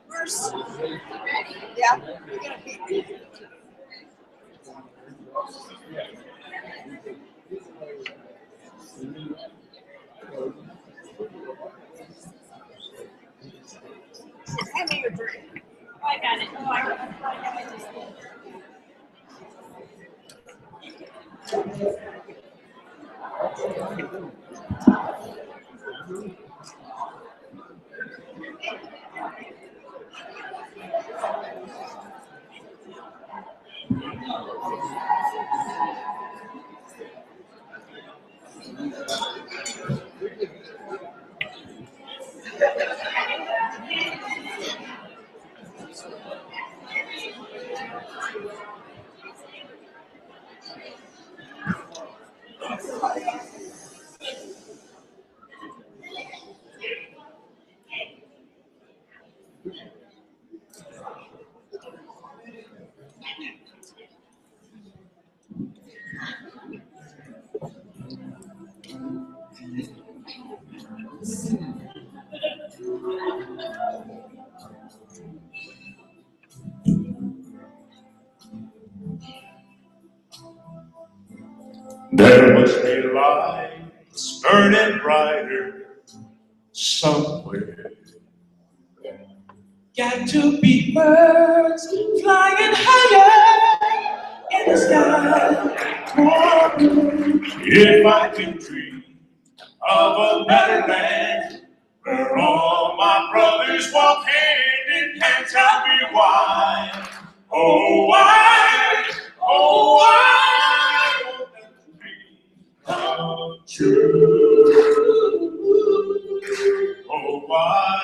First, yeah, we're gonna be. Hand me your drink. Oh, I got it. Oh, I got it. There must be lights burning brighter somewhere. Got to be birds flying higher in the sky. If I can dream of a better land where all my brothers walk hand in hand, tell me why. Oh, why? Oh, why won't that dream come true? Oh, why?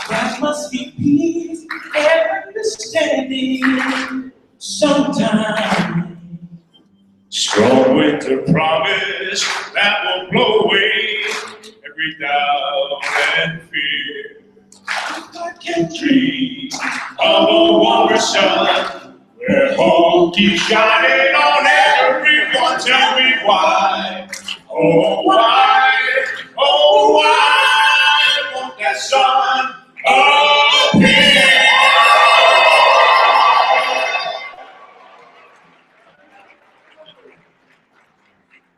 There must be peace and understanding sometime. Strong winter promise that will blow away every doubt and fear. I can dream of a warmer sun where hope keeps shining on everyone. Tell me why. Oh, why? Oh, why won't that sun appear?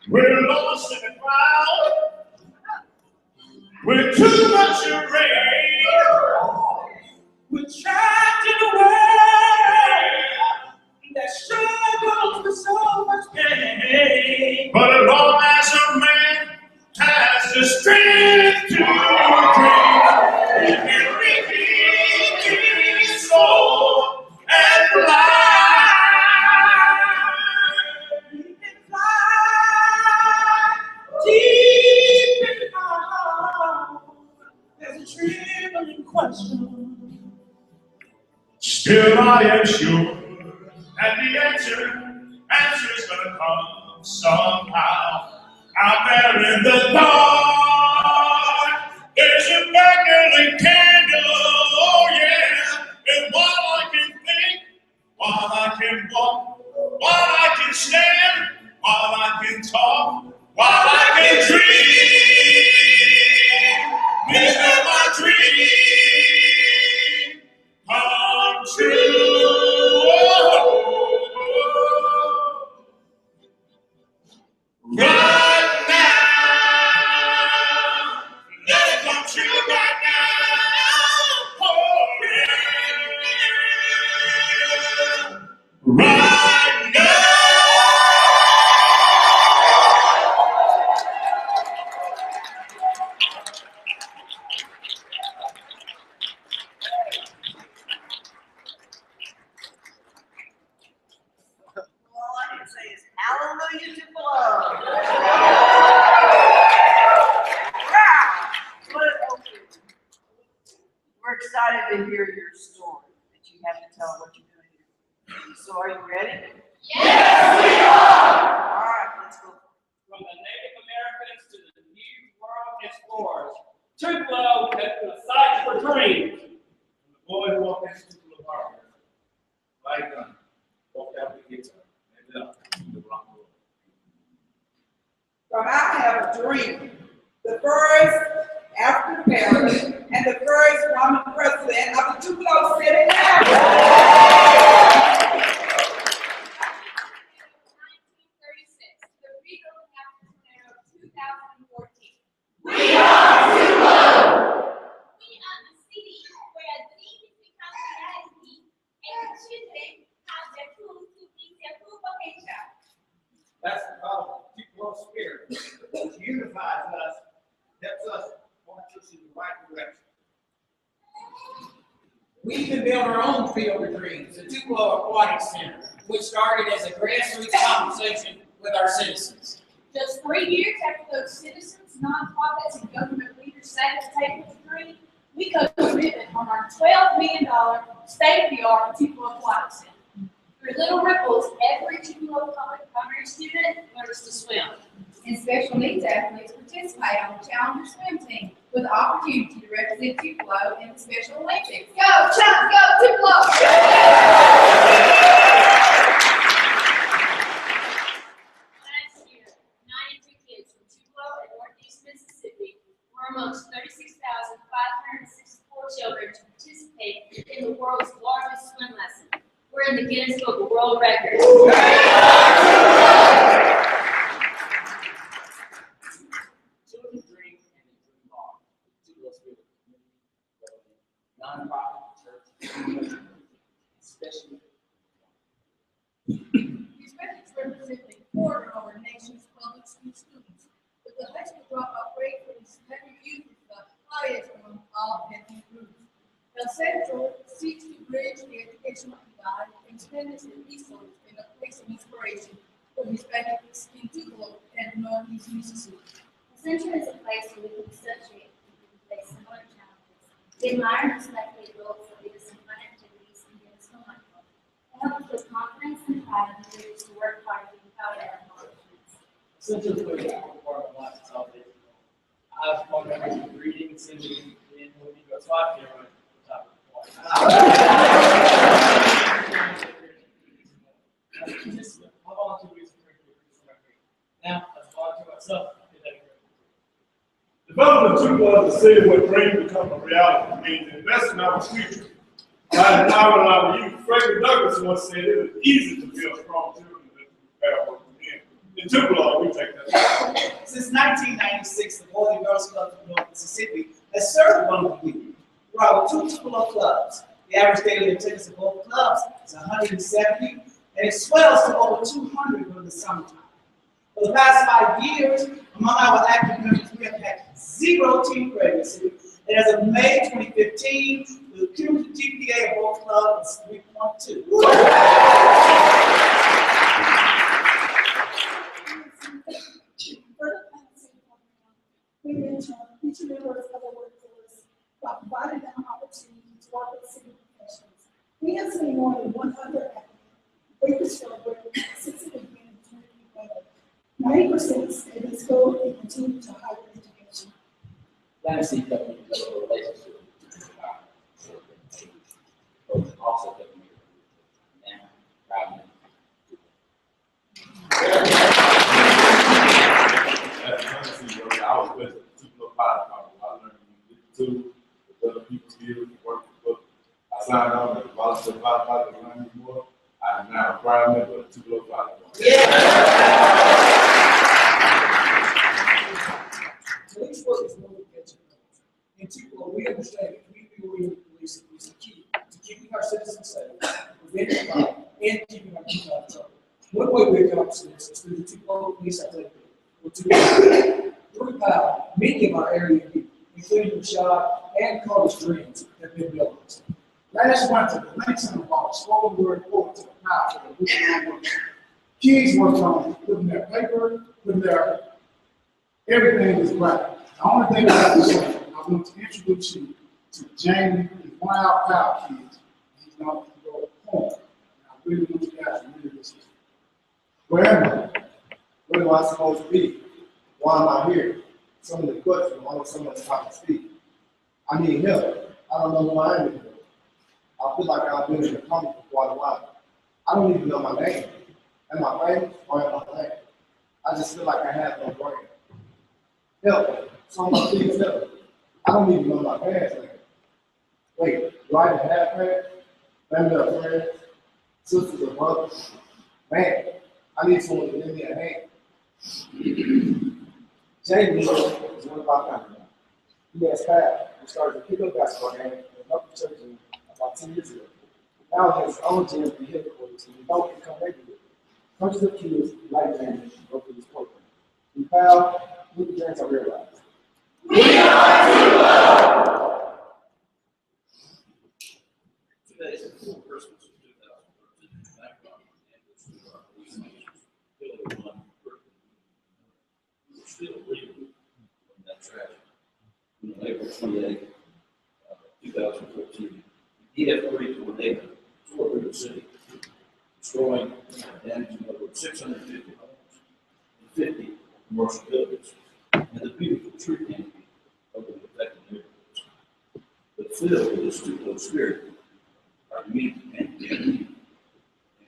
We're lost in the crowd with too much rain. We're trapped in a world that struggles with so much pain. But as long as a man has the strength to dream, he can redeem his soul and fly. He can fly deep in the heart. There's a trembling question. Still I am sure that the answer's gonna come somehow. Out there in the dark, there's a beckoning candle, oh yeah. And while I can think, while I can walk, while I can stand, while I can talk, while I can dream, is that my dream come true? Right now, let it come true right now. Oh, yeah. Right now. All I can say is hallelujah, Tupelo. Wow, what an opening. We're excited to hear your story that you have to tell what you're doing here. So are you ready? Yes, we are! All right, let's go. From the Native Americans to the New World explorers, Tupelo is the site for dreams. The boy who walked into the apartment, light gun, walked out the guitar, ended up in the rock and roll. From I have a dream the first African American, and the first woman president of the Tupelo City Council. 1936, the rebuilding after the tornado of 2014. We are a city where a dream is becoming reality, and the children have the tools to be their full potential. That's the power of Tupelo spirit. It unifies us, helps us point us in the right direction. We even built our own field of dreams, the Tupelo Aquatic Center, which started as a grassroots conversation with our citizens. Just 3 years after those citizens, nonprofits, and government leaders sat at the table to dream, we cut the ribbon on our $12 million state-of-the-art Tupelo Aquatic Center. Through little ripples, every Tupelo public primary student learns to swim. And special needs athletes participate on the Challenger swim team with the opportunity to represent Tupelo in the Special Olympics. Go, Chunk, go, Tupelo! Last year, 93 kids from Tupelo and Northeast Mississippi were amongst 36,564 children to participate in the world's largest swim lesson. We're in the Guinness Book of World Records. Children dream and they dream on. Tupelo spirit of community, nonprofit, church, especially. These metrics represent a quarter of our nation's public school students, with the high school dropout rate for this measure youth is the highest among all ethnic groups. El Centro seeks to bridge the educational divide and expand its resources in a place of inspiration for Hispanics in Tupelo and Northeast Mississippi. The center is a place where we can associate people who face similar challenges. We admire and respect the adults that lead us in fun activities and give us delightful. It helps us with confidence and pride and leaders to work hard to be proud of our accomplishments. Essentially, the way that part of life is all day. I have fun memories of reading, singing, and when you go swat, you're right at the top of the point. Just I volunteer with some now, as a volunteer myself, I did that great. Developing Tupelo as a city where dreams become a reality means investing in our future. By empowering our youth, Frederick Douglass once said it is easy to build strong children than to prepare for them. In Tupelo, we take that. Since 1996, the Boys and Girls Club of North Mississippi has served vulnerable youth. There are 2 Tupelo clubs. The average daily attendance of both clubs is 170, and it swells to over 200 during the summertime. For the past 5 years, among our active members, we have had 0 teen pregnancy, and as of May 2015, the cumulative GPA of both clubs is 3.2. We mentor each member of the workforce by providing them opportunity to work with city professionals. We have seen more than 100 applicants. We prescribe work since the beginning of 2011. 90% stay in school and continue to higher education. Dynasty definitely built a relationship with the but also definitely now, proud As a courtesy worker, I was with the Tupelo Fire Department. I learned to with other people's skills and work with books. I signed on as a volunteer firefighter to learn more. I am now a proud member of the Tupelo Fire Department. Police work is more than catching up. In Tupelo, we understand that community-oriented policing is the key to keeping our citizens safe, preventing crime, and keeping our youth out of trouble. One way we accomplish this is through the Tupelo Police Athletic League. Through power, many of our area youth, including Rashad and Carter's dreams, have been built. Last winter, the Langston brought a spoken word report to the power for the weekend work. Kids worked on putting their paper, putting their everything is right. The only thing I have to say, I want to introduce you to Jamie, he's one of our power kids. He's going to go home. And I really want you guys to really listen. Where am I? Where am I supposed to be? Why am I here? Some of the questions, why don't someone's trying to speak? I need help. I don't know who I am anymore. I feel like I've been in the company for quite a while. I don't even know my name. Am I famous or am I lame? I just feel like I have no brain. Help me. So my kids tell me, I don't even know my parents' name. Wait, do I even have parents? Family or friends? Sisters or brothers? Man, I need someone to give me a hand. Jamie is one of our family. He has passed. He started a pickup basketball game in another church about 10 years ago. Now he has his own gym and headquarters, and we don't become regular. Hundreds of kids like Jamie go through this program. We found new parents I realized. Today is before Christmas of 2013. Background and this is our police officers. Still one person. We're still reeling from that tragedy. On April 28, 2014, the DF3 tornado tore through the city, destroying and damaging over 650 homes and 50 commercial buildings, and the beautiful tree canopy of the affected neighborhoods. But filled with this Tupelo spirit, our community came together, and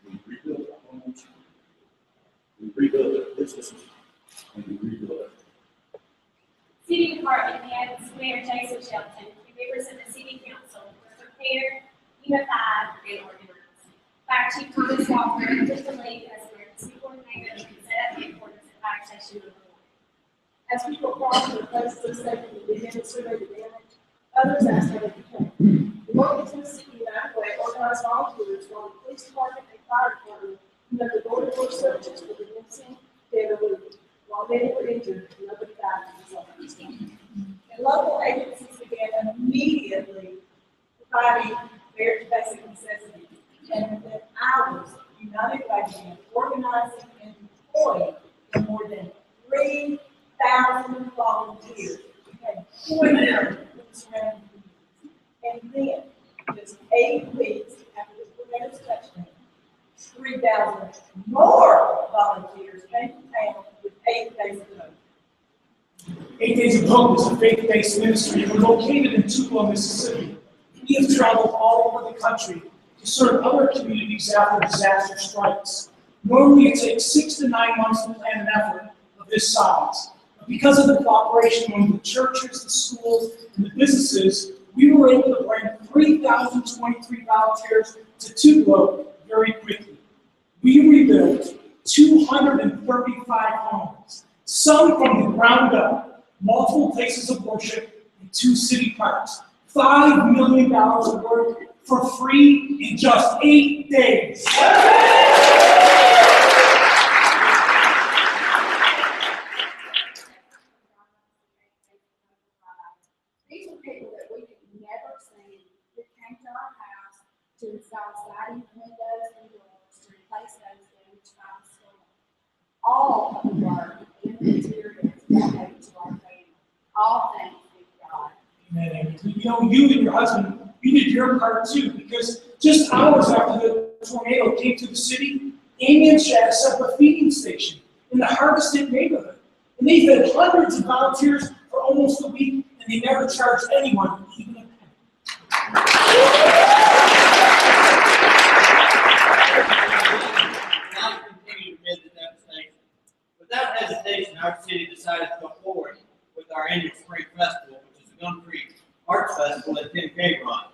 we rebuilt our homes, we rebuilt our businesses, and we rebuilt our City Department heads, Mayor Jason Shelton, and members of the City Council were prepared, unified, and organized. Fire Chief Thomas Walker took the lead as emergency coordinator and set up headquarters at Fire Station Number 1. As people cross to the places of safety and begin to survey the damage, others asked how they could help. The local Tennessee United Way organized volunteers while the police department and fire department conducted door-to-door searches for the missing, dead, or wounded. While many were injured, nobody died as a result of this damage. And local agencies began immediately providing very basic necessities. And within hours, United Way began organizing and deploying in more than 3,000 volunteers. And pointing from the surrounding communities. And then, just 8 weeks after the tornado's touchdown, 3,000 more volunteers came to town with 8 days of hope. 8 Days of Hope is a faith-based ministry. We're located in Tupelo, Mississippi. We have traveled all over the country to serve other communities after disaster strikes. Normally, it takes 6 to 9 months to plan an effort of this size. But because of the cooperation among the churches, the schools, and the businesses, we were able to bring 3,023 volunteers to Tupelo very quickly. We rebuilt 235 homes, some from the ground up, multiple places of worship, and 2 city parks. $5 million of work for free in just 8 days. These are people that we had never seen that came to our house to install siding, windows, and doors to replace those damaged by the storm. All of the work and the materials donated to our family. All thanks be to God. Amen. You know, you and your husband, you did your part too, because just hours after the tornado came to the city, Amy and Chad set up a feeding station in the Harvested neighborhood. And they fed hundreds of volunteers for almost a week, and they never charged anyone even a penny. Now continue to amid the devastation. Without hesitation, our city decided to go forward with our annual spring festival, which is the Gum Creek Arts Festival at 10K Run.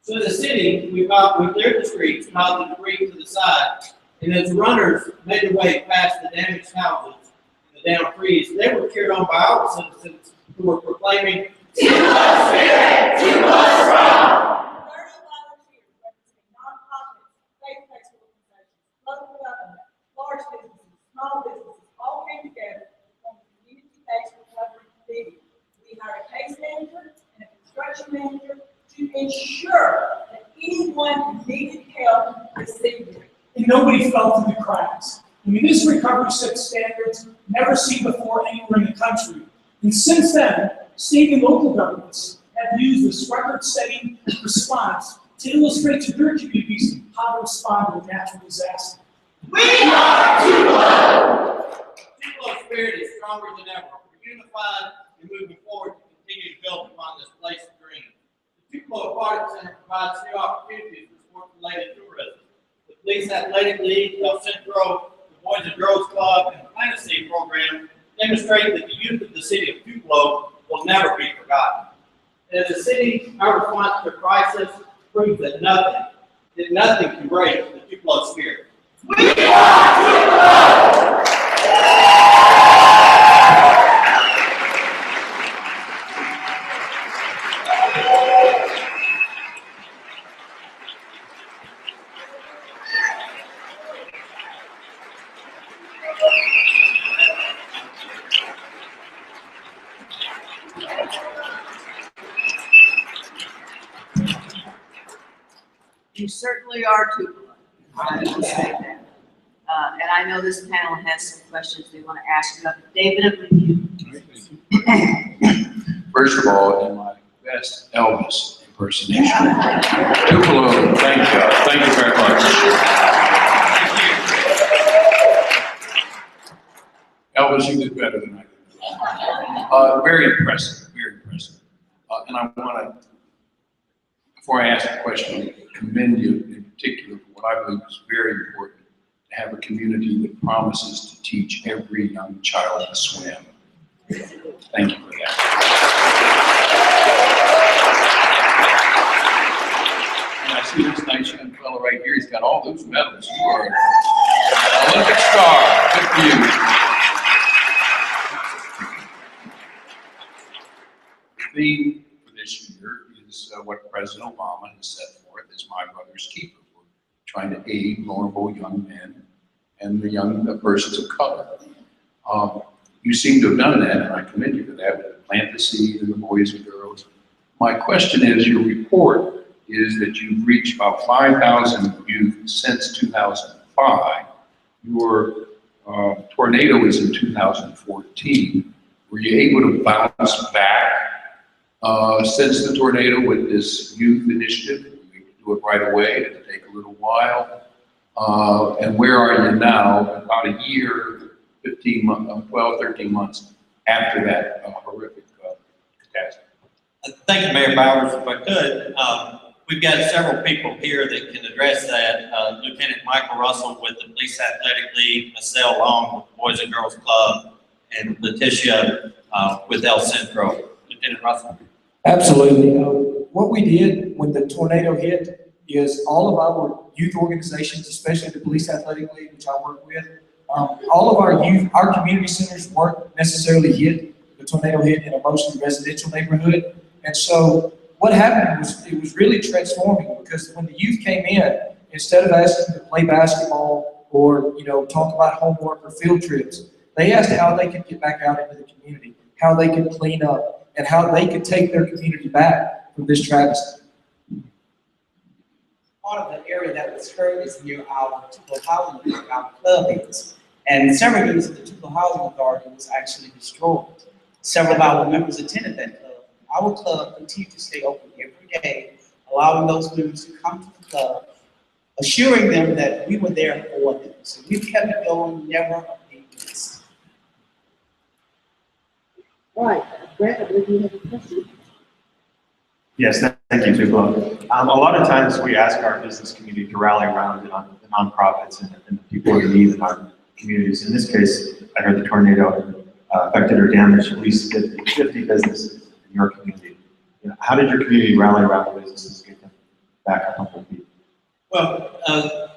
So the city, we cleared the streets, piled the debris to the side, and as runners made their way past the damaged houses and the downed trees, they were cheered on by our citizens who were proclaiming, "Tupelo Spirit, Tupelo Strong!" 30 volunteers representing nonprofits, faith-based organizations, local government, large businesses, small businesses, all came together on the community-based recovery committee. We hired a case manager and a construction manager to ensure that anyone who needed help received it. And nobody fell through the cracks. I mean, this recovery set standards never seen before anywhere in the country. And since then, state and local governments have used this record-setting response to illustrate to their communities how to respond to a natural disaster. We are Tupelo! Tupelo's spirit is stronger than ever. We're unified and moving forward to continue to build upon this place of dreams. The Tupelo Aquatic Center provides new opportunities for sport-related tourism. The Police Athletic League, El Centro, the Boys and Girls Club, and the Fantasy program demonstrate that the youth of the city of Tupelo will will never be forgotten. And as a city, our response to the crisis proves that nothing can break the Tupelo spirit. You certainly are Tupelo. I will say that. And I know this panel has some questions they want to ask you. David, I'm with you. First of all, in my best Elvis impersonation. Tupelo, thank you. Thank you very much. Elvis, you did better than I did. Very impressive, very impressive. And I want to, before I ask a question, commend you in particular for what I believe is very important, to have a community that promises to teach every young child to swim. Thank you for that. And I see this nice young fellow right here, he's got all those medals. You are an Olympic star. Good for you. The theme for this year is what President Obama has set forth as My Brother's Keeper. We're trying to aid vulnerable young men and the young persons of color. You seem to have done that, and I commend you for that, with Plant the Seed and the Boys and Girls. My question is, your report is that you've reached about 5,000 youth since 2005. Your tornado was in 2014. Were you able to bounce back since the tornado with this youth initiative? Were you able to do it right away? Did it take a little while? And where are you now, about a year, 12, 13 months after that horrific catastrophe? Thank you, Mayor Bowers. If I could, we've got several people here that can address that. Lieutenant Michael Russell with the Police Athletic League, Marcel Long with the Boys and Girls Club, and Letitia with El Centro. Lieutenant Russell. Absolutely. What we did when the tornado hit is all of our youth organizations, especially the Police Athletic League, which I work with, all of our youth, our community centers weren't necessarily hit. The tornado hit in a mostly residential neighborhood. And so what happened was it was really transforming, because when the youth came in, instead of asking to play basketball or, talk about homework or field trips, they asked how they could get back out into the community, how they could clean up, and how they could take their community back from this travesty. Part of the area that was hurt is near our Tupelo Housing, where our club is. And several units of the Tupelo Housing Authority was actually destroyed. Several of our members attended that club. Our club continued to stay open every day, allowing those members to come to the club, assuring them that we were there for them. So we've kept it going, never a day missed. All right, Brett, I believe you have a question. Yes, thank you, Tupelo. A lot of times we ask our business community to rally around the nonprofits and the people in need in our communities. In this case, I heard the tornado affected or damaged at least 50 businesses in your community. How did your community rally around the businesses to get them back up on their feet? Well,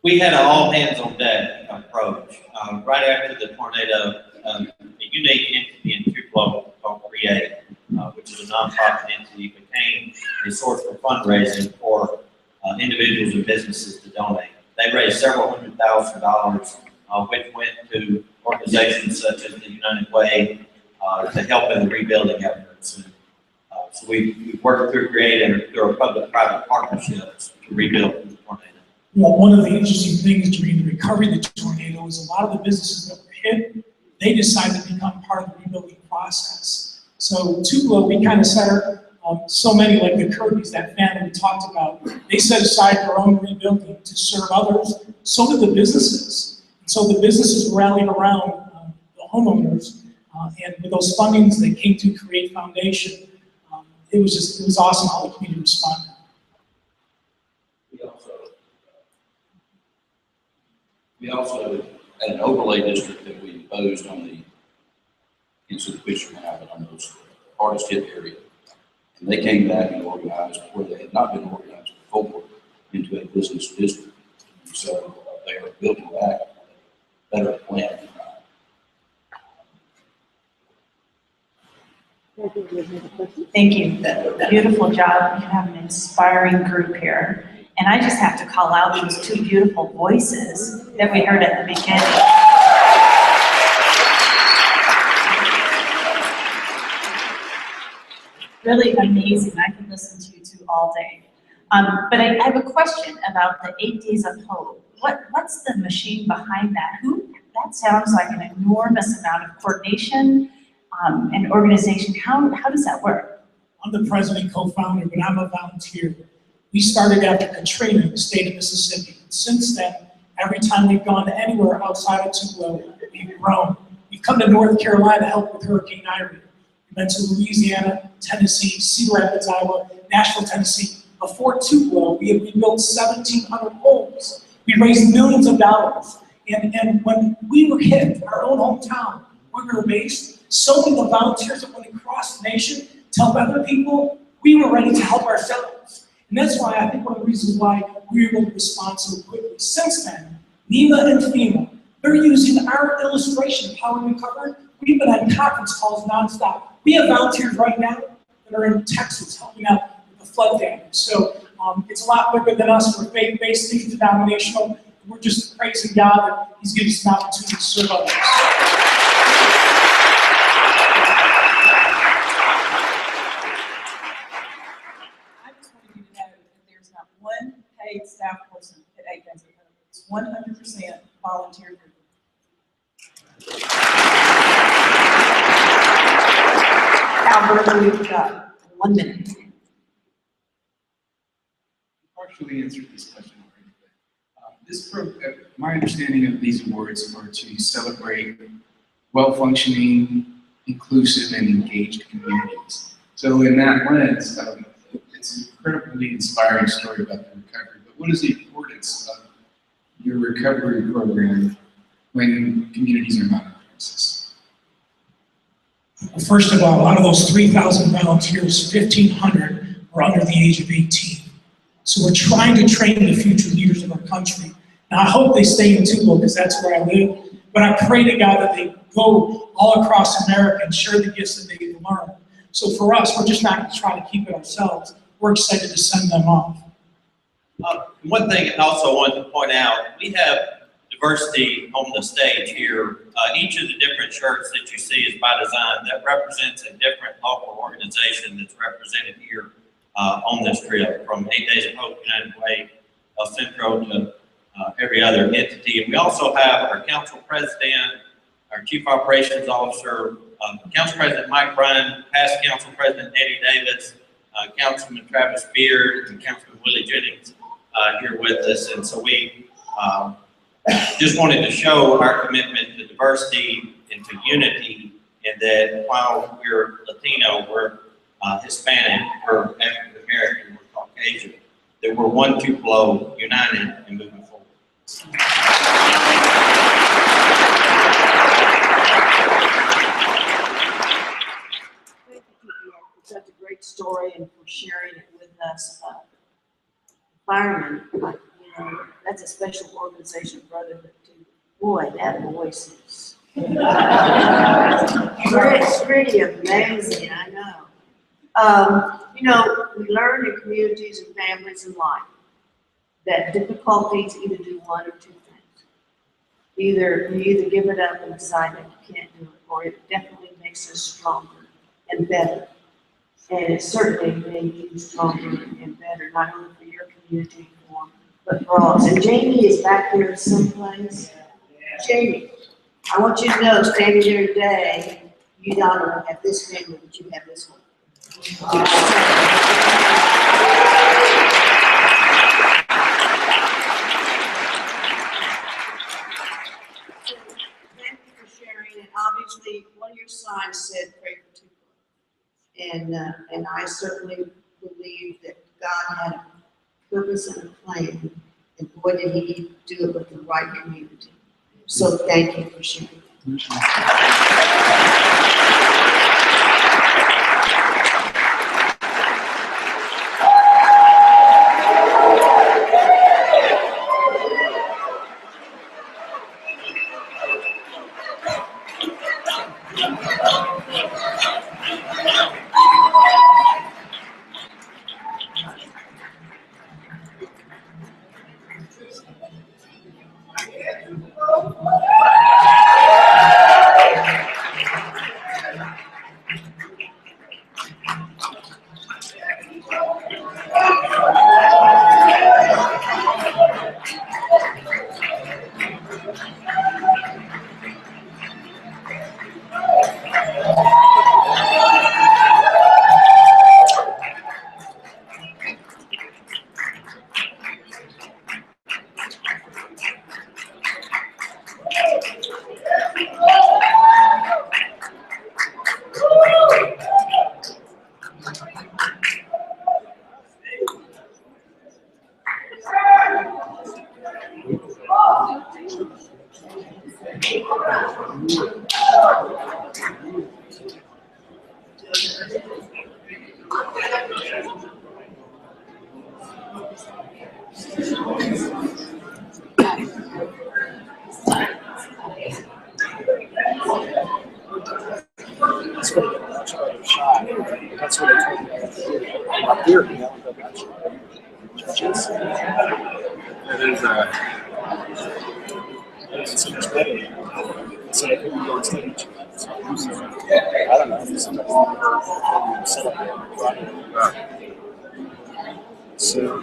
we had an all-hands-on-deck approach. Right after the tornado, a unique entity in Tupelo called Create, which is a nonprofit entity, became a source for fundraising for individuals and businesses to donate. They raised several $100,000, which went to organizations such as the United Way to help in the rebuilding efforts. And, so we worked through Create and through our public-private partnerships to rebuild the tornado. Well, one of the interesting things during the recovery of the tornado is a lot of the businesses that were hit, they decided to become part of the rebuilding process. So Tupelo, we kind of set so many, like the Kirby's, that family we talked about, they set aside their own rebuilding to serve others. So did the businesses. And so the businesses rallied around the homeowners, and with those fundings that came to Create Foundation, it was awesome how the community responded. We also had an overlay district that we imposed on the, the fishermen have it on those hardest hit area. And they came back and organized where they had not been organized before into a business district. So they are building back a better plan. Thank you. Beautiful job. You have an inspiring group here. And I just have to call out those two beautiful voices that we heard at the beginning. Really amazing. I could listen to you two all day. But I have a question about the 8 Days of Hope. What's the machine behind that? That sounds like an enormous amount of coordination and organization. How does that work? I'm the president and co-founder, but I'm a volunteer. We started after Katrina in the state of Mississippi. And since then, every time we've gone to anywhere outside of Tupelo, we've grown. We've come to North Carolina to help with Hurricane Irene. We've been to Louisiana, Tennessee, Cedar Rapids, Iowa, Nashville, Tennessee. Before Tupelo, we had rebuilt 1,700 homes. We raised millions of dollars. And when we were hit, our own hometown, where we were based, so many of the volunteers that went across the nation to help other people, we were ready to help ourselves. And that's why I think one of the reasons why we were able to respond so quickly. Since then, NEMA and FEMA, they're using our illustration of how we recovered. We've been on conference calls nonstop. We have volunteers right now that are in Texas helping out with the flood damage. So it's a lot bigger than us. We're faith-based, interdenominational. We're just praising God that He's given us an opportunity to serve others. One paid staff person at 8 Days of Hope. It's 100% volunteer group. Albert, we've got 1 minute. You partially answered this question already, but my understanding of these awards are to celebrate well-functioning, inclusive, and engaged communities. So in that lens, it's an incredibly inspiring story about the recovery, but what is the importance of your recovery program when communities are not in crisis? Well, first of all, out of those 3,000 volunteers, 1,500 are under the age of 18. So we're trying to train the future leaders of our country. Now I hope they stay in Tupelo because that's where I live, but I pray to God that they go all across America and share the gifts that they've learned. So for us, we're just not going to try to keep it ourselves. We're excited to send them off. One thing I also wanted to point out, we have diversity on the stage here. Each of the different shirts that you see is by design. That represents a different local organization that's represented here on this trip, from 8 Days of Hope, United Way, El Centro, to every other entity. And we also have our council president, our chief operations officer, Council President Mike Bryan, past Council President Eddie Davis, Councilman Travis Beard, and Councilman Willie Jennings here with us. And so we just wanted to show our commitment to diversity and to unity, and that while we're Latino, we're Hispanic, we're African American, we're Caucasian, that we're one Tupelo, united and moving forward. Such a great story, and for sharing it with us. Firemen, that's a special organization, brotherhood too. Boy, that voice is pretty amazing, I know. We learn in communities and families and life that difficulties either do one or two things. You either give it up and decide that you can't do it, or it definitely makes us stronger and better. And it certainly made you stronger and better, not only for your community, but for all. And Jamie is back here someplace. Jamie, I want you to know, standing here today, you not only have this family, but you have this one. Thank you for sharing, and obviously one of your signs said, "Pray for Tupelo." And I certainly believe that God had a purpose and a plan, and boy did He do it with the right community. So thank you for sharing. That's what a much better shot. That's what I told you. Up here, you know, the judges. It's so much better. So if you go on stage, I don't know if somebody set up so.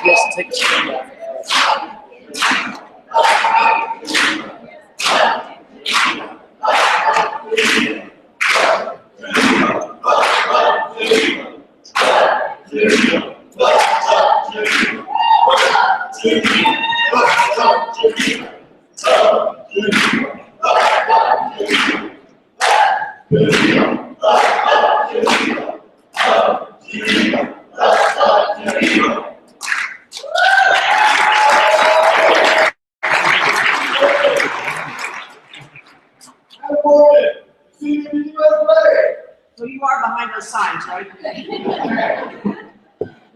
Yes, take a stand off. So you are behind those signs, right?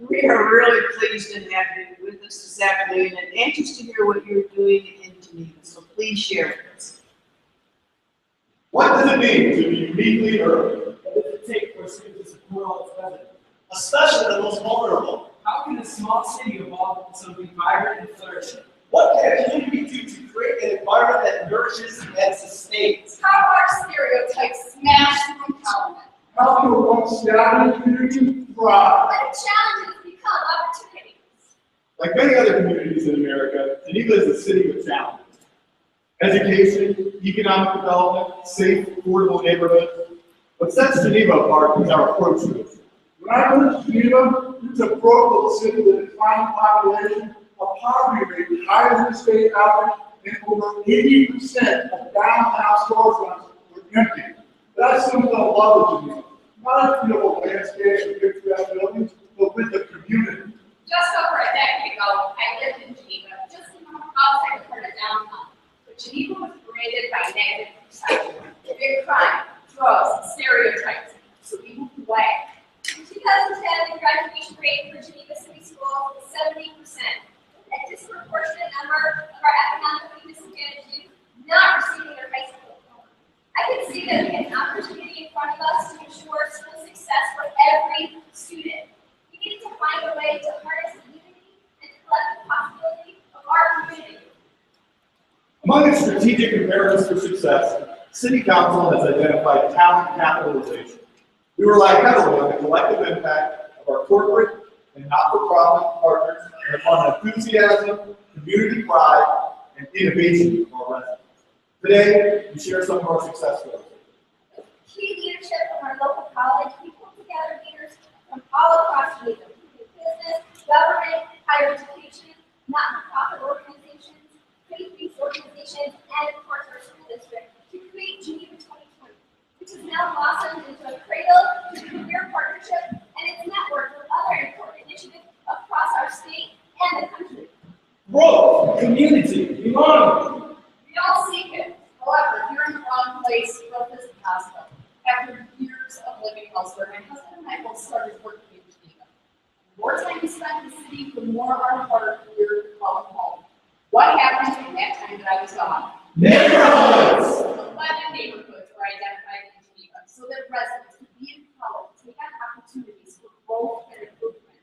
We are really pleased to have you with us this afternoon and anxious to hear what you're doing in Geneva. So please share with us. What does it mean to be uniquely urban? What does it take for a city to support all its residents, especially the most vulnerable? How can a small city evolve into something vibrant and flourishing? What can a community do to create an environment that nourishes and sustains? How are stereotypes smashed through empowerment? How can one staffing community thrive? Let challenges become opportunities. Like many other communities in America, Geneva is a city with challenges. Education, economic development, safe, affordable neighborhoods. What sets Geneva apart is our approach to it. When I moved to Geneva, it's a broke city with a declining population, a poverty rate higher than the state average, and over 80% of downtown storefronts were empty. But I still fell in love with Geneva. Not a beautiful landscape and picturesque buildings, but with the community. Just over a decade ago, I lived in Geneva, just outside of downtown. But Geneva was branded by negative perception, big crime, drugs, stereotypes. So people fled. In 2010, the graduation rate for Geneva City Schools was 70%. A disproportionate number of our economically disadvantaged youth not receiving their high school diploma. I can see that we have an opportunity in front of us to ensure school success for every student. We need to find a way to harness the unity and collective possibility of our community. Among its strategic imperatives for success, City Council has identified talent capitalization. We rely heavily on the collective impact of our corporate and not-for-profit partners and upon the enthusiasm, community pride, and innovation of our residents. Today, we share some of our success stories. Key leadership from our local college, we pull together leaders from all across Geneva, business, government, higher education, not-for-profit organizations, faith-based organizations, and of course our school district to create Geneva 2020, which has now blossomed into a cradle to career partnership and its network with other important initiatives across our state and the country. Growth, community, belonging. We all seek it. However, you're in the wrong place. Growth is impossible. After years of living elsewhere, my husband and I both started working in Geneva. The more time we spent in the city, the more our heart grew to call home. What happened in that time that I was gone? Neighborhoods! 11 neighborhoods were identified in Geneva so that residents could be empowered to take on opportunities for growth and improvement.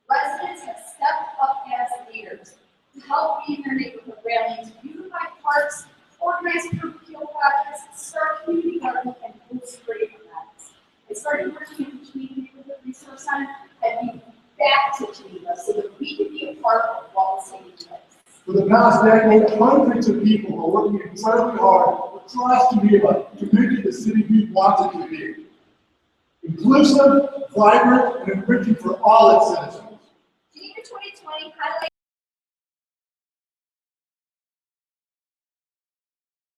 Residents have stepped up as leaders to help lead their neighborhood, rallying to beautify parks, organize parochial projects, start community gardening, and host great events. I started working in the Geneva Neighborhood Resource Center and moved back to Geneva so that we could be a part of what was taking place. For the past decade, hundreds of people are working incredibly hard across Geneva to make it the city we want it to be. Inclusive, vibrant, and enriching for all its citizens. Geneva 2020 highlights